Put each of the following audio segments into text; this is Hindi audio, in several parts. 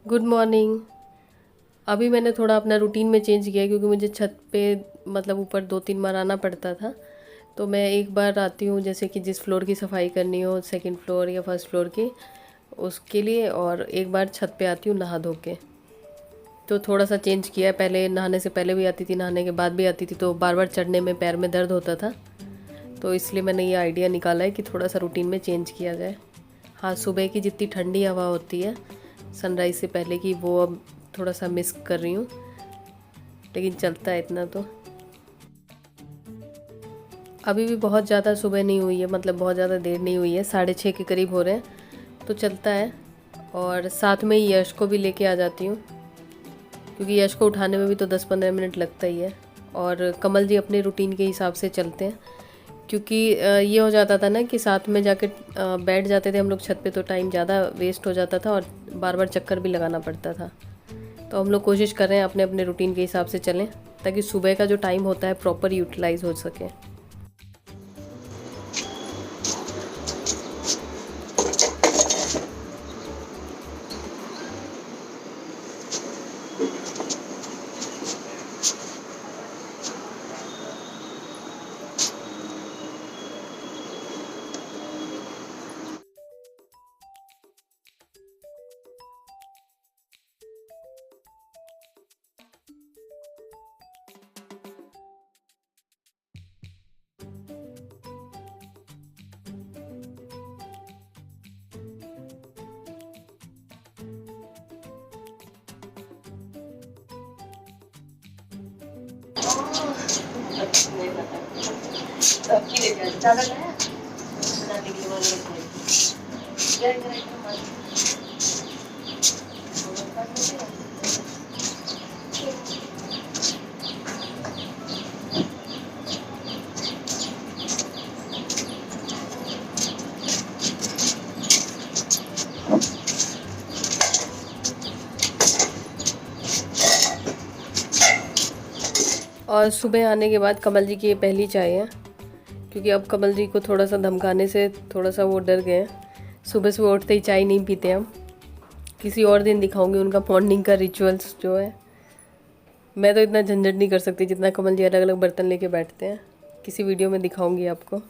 Good morning. अभी मैंने थोड़ा अपना रूटीन में चेंज किया है क्योंकि मुझे छत पे मतलब ऊपर 2-3 बार आना पड़ता था। तो मैं एक बार आती हूँ, जैसे कि जिस फ्लोर की सफाई करनी हो, सेकंड फ्लोर या फर्स्ट फ्लोर की, उसके लिए। और एक बार छत पे आती हूँ नहा धो के। तो थोड़ा सा चेंज किया है, पहले नहाने से पहले भी आती थी, नहाने के बाद भी आती थी, तो बार बार चढ़ने में पैर में दर्द होता था। तो इसलिए मैंने ये आइडिया निकाला है कि थोड़ा सा रूटीन में चेंज किया जाए। हाँ, सुबह की जितनी ठंडी हवा होती है सनराइज़ से पहले की, वो अब थोड़ा सा मिस कर रही हूँ, लेकिन चलता है इतना तो। अभी भी बहुत ज़्यादा सुबह नहीं हुई है, मतलब बहुत ज़्यादा देर नहीं हुई है, 6:30 के करीब हो रहे हैं, तो चलता है। और साथ में ही यश को भी लेके आ जाती हूँ, क्योंकि यश को उठाने में भी तो 10-15 मिनट लगता ही है। और कमल जी अपने रूटीन के हिसाब से चलते हैं, क्योंकि ये हो जाता था ना कि साथ में जाके बैठ जाते थे हम लोग छत पे, तो टाइम ज़्यादा वेस्ट हो जाता था और बार बार चक्कर भी लगाना पड़ता था। तो हम लोग कोशिश कर रहे हैं अपने अपने रूटीन के हिसाब से चलें, ताकि सुबह का जो टाइम होता है प्रॉपर यूटिलाइज हो सके। और सुबह आने के बाद कमल जी की ये पहली चाय है, क्योंकि अब कमल जी को थोड़ा सा धमकाने से थोड़ा सा वो डर गए हैं। सुबह सुबह उठते ही चाय नहीं पीते हम। किसी और दिन दिखाऊंगी उनका मॉर्निंग का रिचुअल्स जो है। मैं तो इतना झंझट नहीं कर सकती जितना कमल जी अलग अलग बर्तन लेके बैठते हैं। किसी वीडियो में दिखाऊंगी आपको।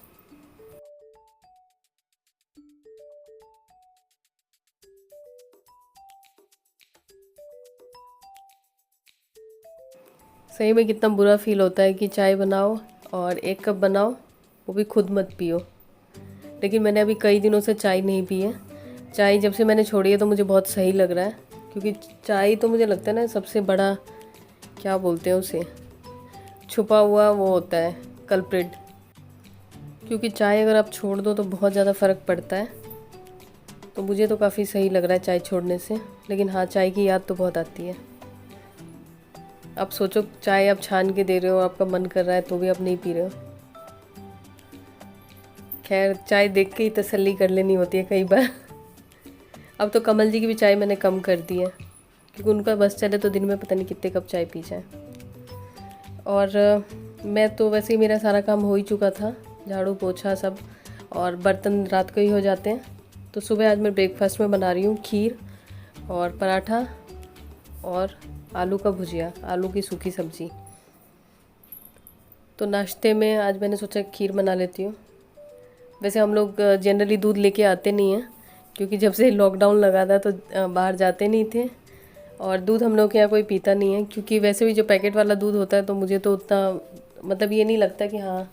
सही में कितना बुरा फील होता है कि चाय बनाओ और 1 कप बनाओ, वो भी खुद मत पियो। लेकिन मैंने अभी कई दिनों से चाय नहीं पी है। चाय जब से मैंने छोड़ी है तो मुझे बहुत सही लग रहा है, क्योंकि चाय तो मुझे लगता है ना सबसे बड़ा, क्या बोलते हैं उसे, छुपा हुआ वो होता है कल्प्रिट। क्योंकि चाय अगर आप छोड़ दो तो बहुत ज़्यादा फ़र्क पड़ता है। तो मुझे तो काफ़ी सही लग रहा है चाय छोड़ने से। लेकिन हाँ, चाय की याद तो बहुत आती है। आप सोचो, चाय आप छान के दे रहे हो, आपका मन कर रहा है, तो भी आप नहीं पी रहे हो। खैर, चाय देख के ही तसल्ली कर लेनी होती है कई बार। अब तो कमल जी की भी चाय मैंने कम कर दी है, क्योंकि उनका बस चले तो दिन में पता नहीं कितने कप चाय पी जाए। और मैं तो वैसे ही, मेरा सारा काम हो ही चुका था, झाड़ू पोछा सब, और बर्तन रात को ही हो जाते हैं। तो सुबह आज मैं ब्रेकफास्ट में बना रही हूँ खीर और पराठा और आलू का भुजिया, आलू की सूखी सब्ज़ी। तो नाश्ते में आज मैंने सोचा खीर बना लेती हूँ। वैसे हम लोग जनरली दूध लेके आते नहीं हैं, क्योंकि जब से लॉकडाउन लगा था तो बाहर जाते नहीं थे, और दूध हम लोग के यहाँ कोई पीता नहीं है। क्योंकि वैसे भी जो पैकेट वाला दूध होता है तो मुझे तो उतना मतलब ये नहीं लगता कि हाँ,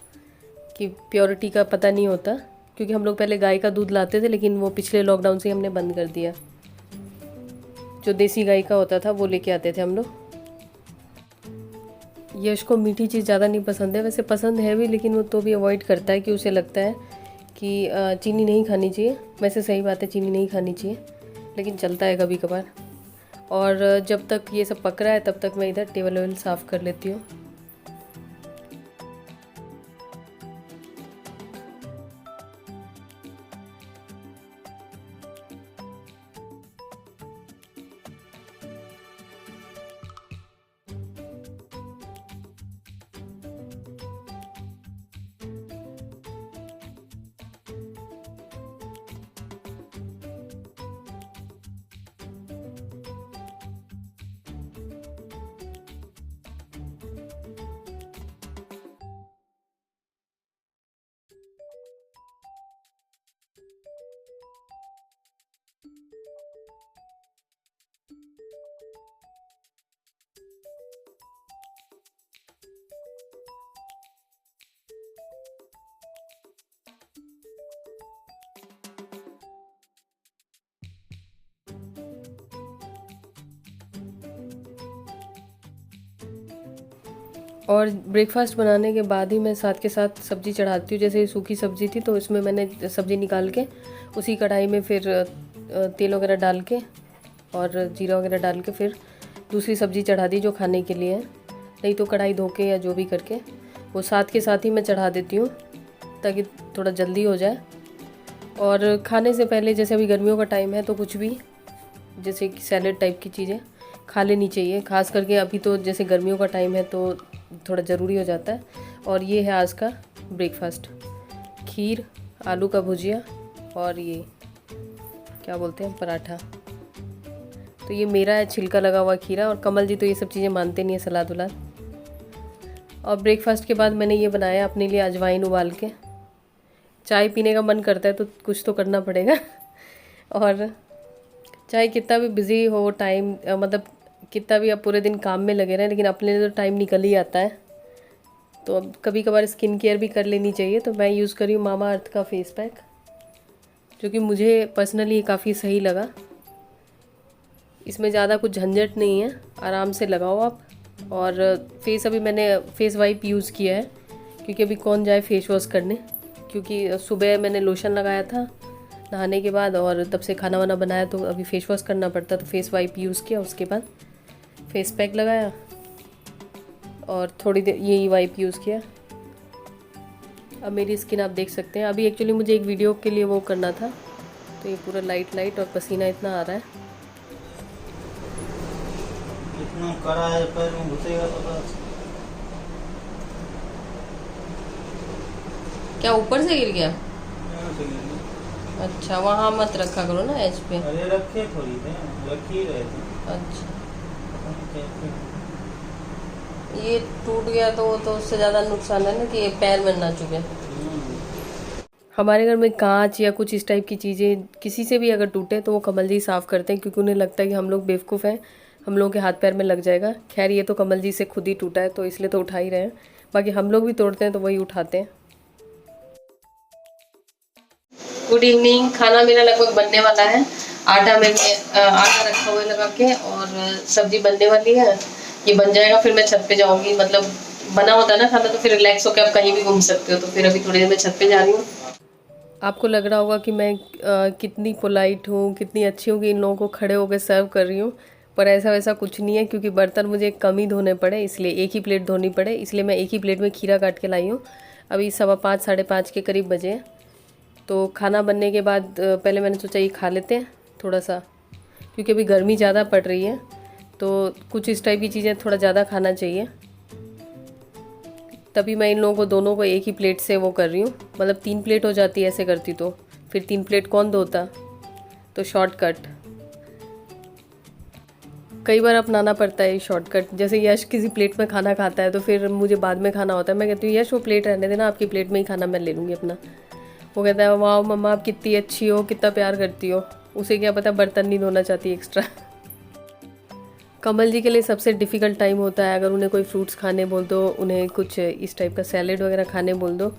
कि प्योरिटी का पता नहीं होता। क्योंकि हम लोग पहले गाय का दूध लाते थे, लेकिन वो पिछले लॉकडाउन से हमने बंद कर दिया। जो देसी गाय का होता था वो लेके आते थे हम लोग। यश को मीठी चीज़ ज़्यादा नहीं पसंद है, वैसे पसंद है भी, लेकिन वो तो भी अवॉइड करता है, कि उसे लगता है कि चीनी नहीं खानी चाहिए। वैसे सही बात है, चीनी नहीं खानी चाहिए, लेकिन चलता है कभी कभार। और जब तक ये सब पक रहा है तब तक मैं इधर टेबल वेबल साफ़ कर लेती हूँ। और ब्रेकफास्ट बनाने के बाद ही मैं साथ के साथ सब्ज़ी चढ़ाती हूँ। जैसे सूखी सब्ज़ी थी तो इसमें मैंने सब्ज़ी निकाल के उसी कढ़ाई में फिर तेल वगैरह डाल के और जीरा वगैरह डाल के फिर दूसरी सब्ज़ी चढ़ा दी जो खाने के लिए है। नहीं तो कढ़ाई धो के या जो भी करके वो साथ के साथ ही मैं चढ़ा देती हूँ ताकि थोड़ा जल्दी हो जाए। और खाने से पहले जैसे अभी गर्मियों का टाइम है तो कुछ भी जैसे कि सैलेड टाइप की चीज़ें खा लेनी चाहिए। खास करके अभी तो जैसे गर्मियों का टाइम है तो थोड़ा ज़रूरी हो जाता है। और ये है आज का ब्रेकफास्ट, खीर, आलू का भुजिया और ये क्या बोलते हैं पराठा। तो ये मेरा है छिलका लगा हुआ खीरा। और कमल जी तो ये सब चीज़ें मानते नहीं है, सलाद वलाद। और ब्रेकफास्ट के बाद मैंने ये बनाया अपने लिए अजवाइन उबाल के। चाय पीने का मन करता है तो कुछ तो करना पड़ेगा। और चाहे कितना भी बिज़ी हो टाइम, मतलब कितना भी आप पूरे दिन काम में लगे रहें, लेकिन अपने लिए तो टाइम निकल ही आता है। तो अब कभी कभार स्किन केयर भी कर लेनी चाहिए। तो मैं यूज़ कर रही हूँ मामा अर्थ का फेस पैक, जो कि मुझे पर्सनली काफ़ी सही लगा। इसमें ज़्यादा कुछ झंझट नहीं है, आराम से लगाओ आप। और फेस अभी मैंने फेस वाइप यूज़ किया है क्योंकि अभी कौन जाए फेस वॉश करने, क्योंकि सुबह मैंने लोशन लगाया था नहाने के बाद और तब से खाना वाना बनाया तो अभी फेस वॉश करना पड़ता, तो फेस वाइप यूज़ किया, उसके बाद फेस पैक लगाया और थोड़ी देर यही वाइप यूज़ किया। अब मेरी स्किन आप देख सकते हैं। अभी एक्चुअली मुझे एक वीडियो के लिए वो करना था तो ये पूरा लाइट लाइट और पसीना इतना आ रहा है। इतना कड़ा है, पैर में घुसेगा तो बस। क्या ऊपर से गिर गया? यहाँ से गिर गया। अच्छा, वहाँ मत रखा करो ना एज पे। अरे रखे थोड़ी थे, रख ही रहे थे। अच्छा, पता नहीं कैसे। ये टूट गया तो वो तो उससे ज़्यादा नुकसान है ना कि ये पैर में ना चुभे। हमारे घर में कांच या कुछ इस टाइप की चीज़ें किसी से भी अगर टूटे तो वो कमल जी साफ़ करते हैं, क्योंकि उन्हें लगता है कि हम लोग बेवकूफ़ हैं, हम लोगों के हाथ पैर में लग जाएगा। खैर ये तो कमल जी से खुद ही टूटा है तो इसलिए तो उठा ही रहे हैं, बाकी हम लोग भी तोड़ते हैं तो वही उठाते हैं। Good evening. खाना मेरा लगभग बनने वाला है। आटा मैंने आटा रखा हुआ है लगा के और सब्जी बनने वाली है। ये बन जाएगा फिर मैं छत पे जाऊंगी। मतलब बना होता है ना खाना तो फिर रिलैक्स होकर आप कहीं भी घूम सकते हो। तो फिर अभी थोड़ी देर में छत पे जा रही हूँ। आपको लग रहा होगा कि मैं कितनी पोलाइट हूँ, कितनी अच्छी हूँ कि इन लोगों को खड़े होकर सर्व कर रही हूँ, पर ऐसा वैसा कुछ नहीं है, क्योंकि बर्तन मुझे कम ही धोने पड़े, इसलिए एक ही प्लेट धोनी पड़े, इसलिए मैं एक ही प्लेट में खीरा काट के लाई हूँ। अभी 5:15 5:30 के करीब बजे हैं। तो खाना बनने के बाद पहले मैंने सोचा ये खा लेते हैं थोड़ा सा, क्योंकि अभी गर्मी ज़्यादा पड़ रही है तो कुछ इस टाइप की चीज़ें थोड़ा ज़्यादा खाना चाहिए। तभी मैं इन लोगों को दोनों को एक ही प्लेट से वो कर रही हूँ। मतलब 3 प्लेट हो जाती है ऐसे करती तो फिर 3 प्लेट कौन धोता, तो शॉर्टकट कई बार अपनाना पड़ता है। शॉर्टकट जैसे यश किसी प्लेट में खाना खाता है तो फिर मुझे बाद में खाना होता है। मैं कहती हूँ यश वो प्लेट रहने देना, आपकी प्लेट में ही खाना मैं ले लूँगी अपना। वो कहता है वाह मम्मा आप कितनी अच्छी हो, कितना प्यार करती हो। उसे क्या पता बर्तन नहीं धोना चाहती एक्स्ट्रा। कमल जी के लिए सबसे डिफ़िकल्ट टाइम होता है अगर उन्हें कोई फ्रूट्स खाने बोल दो, उन्हें कुछ इस टाइप का सैलेड वगैरह खाने बोल दो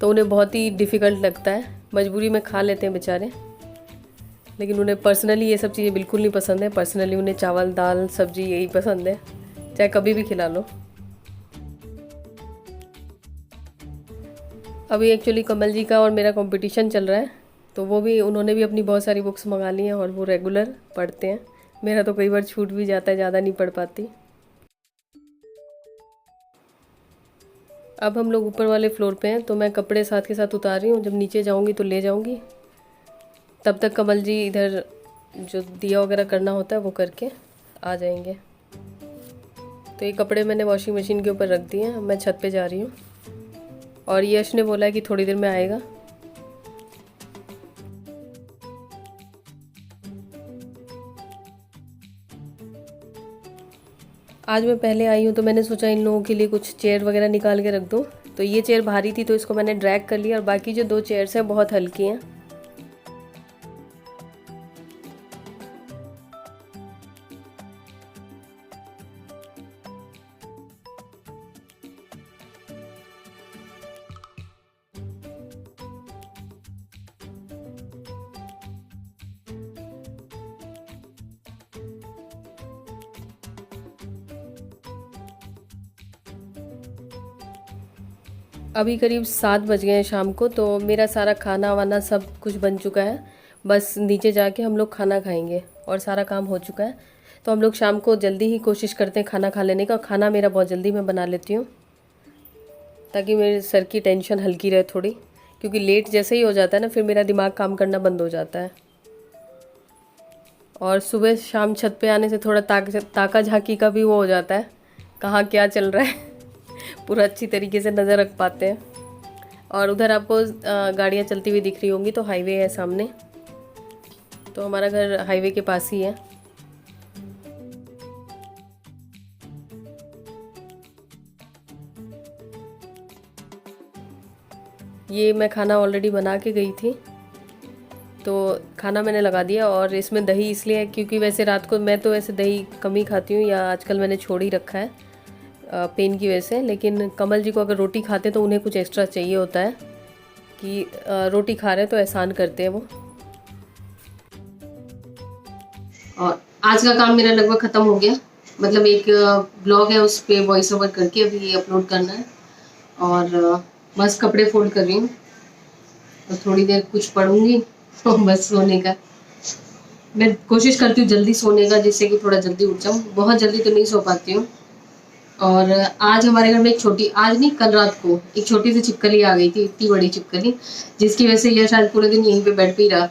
तो उन्हें बहुत ही डिफ़िकल्ट लगता है। मजबूरी में खा लेते हैं बेचारे, लेकिन उन्हें पर्सनली ये सब चीज़ें बिल्कुल नहीं पसंद है। पर्सनली उन्हें चावल दाल सब्जी यही पसंद है, चाहे कभी भी खिला लो। अभी एक्चुअली कमल जी का और मेरा कंपटीशन चल रहा है, तो वो भी उन्होंने भी अपनी बहुत सारी बुक्स मंगा ली हैं और वो रेगुलर पढ़ते हैं। मेरा तो कई बार छूट भी जाता है, ज़्यादा नहीं पढ़ पाती। अब हम लोग ऊपर वाले फ्लोर पे हैं तो मैं कपड़े साथ के साथ उतार रही हूँ, जब नीचे जाऊँगी तो ले जाऊँगी। तब तक कमल जी इधर जो दिया वगैरह करना होता है वो करके आ जाएंगे। तो ये कपड़े मैंने वॉशिंग मशीन के ऊपर रख दिए हैं। मैं छत पे जा रही हूँ और यश ने बोला है कि थोड़ी देर में आएगा। आज मैं पहले आई हूँ तो मैंने सोचा इन लोगों के लिए कुछ चेयर वगैरह निकाल के रख दूँ। तो ये चेयर भारी थी तो इसको मैंने ड्रैग कर लिया और बाकी जो 2 चेयर्स हैं बहुत हल्की हैं। अभी करीब 7 बज गए हैं शाम को, तो मेरा सारा खाना वाना सब कुछ बन चुका है। बस नीचे जाके हम लोग खाना खाएंगे और सारा काम हो चुका है। तो हम लोग शाम को जल्दी ही कोशिश करते हैं खाना खा लेने का। खाना मेरा बहुत जल्दी मैं बना लेती हूँ ताकि मेरे सर की टेंशन हल्की रहे थोड़ी, क्योंकि लेट जैसे ही हो जाता है ना, फिर मेरा दिमाग काम करना बंद हो जाता है। और सुबह शाम छत पे आने से थोड़ा ताका झाकी का भी वो हो जाता है, कहाँ क्या चल रहा है पूरा अच्छी तरीके से नज़र रख पाते हैं। और उधर आपको गाड़ियाँ चलती हुई दिख रही होंगी, तो हाईवे है सामने, तो हमारा घर हाईवे के पास ही है। ये मैं खाना ऑलरेडी बना के गई थी, तो खाना मैंने लगा दिया। और इसमें दही इसलिए है क्योंकि वैसे रात को मैं तो वैसे दही कम ही खाती हूँ, या आजकल मैंने छोड़ ही रखा है पेन की वजह से। लेकिन कमल जी को अगर रोटी खाते तो उन्हें कुछ एक्स्ट्रा चाहिए होता है कि रोटी खा रहे तो एहसान करते हैं वो। और आज का काम मेरा लगभग ख़त्म हो गया, मतलब एक ब्लॉग है उस पर वॉइस ओवर करके अभी अपलोड करना है। और बस कपड़े फोल्ड कर रही हूँ और थोड़ी देर कुछ पढ़ूंगी तो बस सोने का। मैं कोशिश करती हूँ जल्दी सोने का, जिससे कि थोड़ा जल्दी उठ जाऊँ। बहुत जल्दी तो नहीं सो पाती हूँ। और आज हमारे घर में एक छोटी, आज नहीं कल रात को एक छोटी सी छिपकली आ गई थी, इतनी बड़ी छिपकली, जिसकी वजह से यह शायद पूरे दिन यहीं पे बेड पे ही रहा।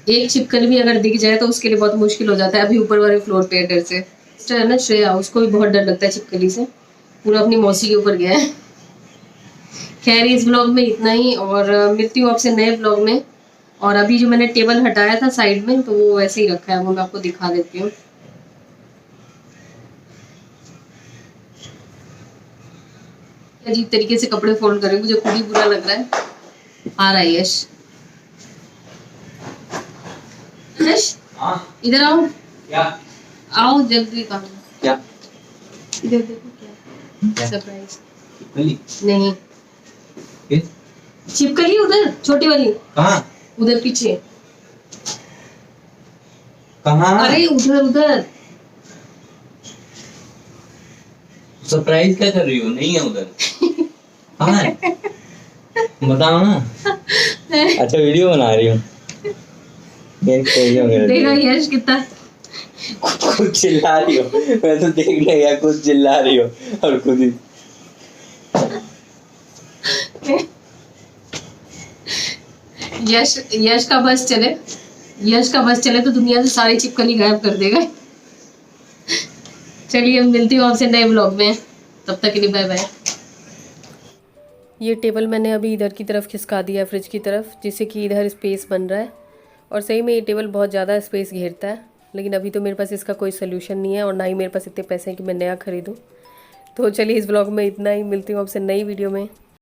एक छिपकली भी अगर दिख जाए तो उसके लिए बहुत मुश्किल हो जाता है। अभी ऊपर वाले फ्लोर पे डर से सिस्टर है ना श्रेया, उसको भी बहुत डर लगता है छिपकली से, पूरा अपनी मौसी के ऊपर गया है। खैर इस ब्लॉग में इतना ही, और मिलती हूँ आपसे नए ब्लॉग में। और अभी जो मैंने टेबल हटाया था साइड में, तो वो वैसे ही रखा है, वो मैं आपको दिखा देती हूँ। अजीब तरीके से कपड़े फोल्ड कर रही हूँ, मुझे खुद ही बुरा लग रहा है। आ रहा है यश, यश इधर आओ। क्या? आओ जल्दी, काम क्या? इधर देखो, क्या सरप्राइज। नहीं फिर? छिपकली उधर छोटी वाली। कहाँ? उधर पीछे। कहाँ? अरे उधर उधर। सरप्राइज क्या कर रही हो? नहीं है उधर। कहाँ है? बताओ ना। अच्छा वीडियो बना रही हूँ। देखा यश कितना कुछ चिल्ला रही हो, मैं तो देखने गया कुछ चिल्ला रही हो और खुद ही। यश का बस चले, यश का बस चले तो दुनिया से सारी छिपकली गायब कर देगा। चलिए मिलती हूँ आपसे नए ब्लॉग में, तब तक के लिए बाय बाय। ये टेबल मैंने अभी इधर की तरफ खिसका दिया फ्रिज की तरफ, जिससे कि इधर स्पेस बन रहा है। और सही में ये टेबल बहुत ज़्यादा स्पेस घेरता है, लेकिन अभी तो मेरे पास इसका कोई सलूशन नहीं है, और ना ही मेरे पास इतने पैसे हैं कि मैं नया ख़रीदूँ। तो चलिए इस ब्लॉग में इतना ही, मिलती हूँ आपसे नई वीडियो में।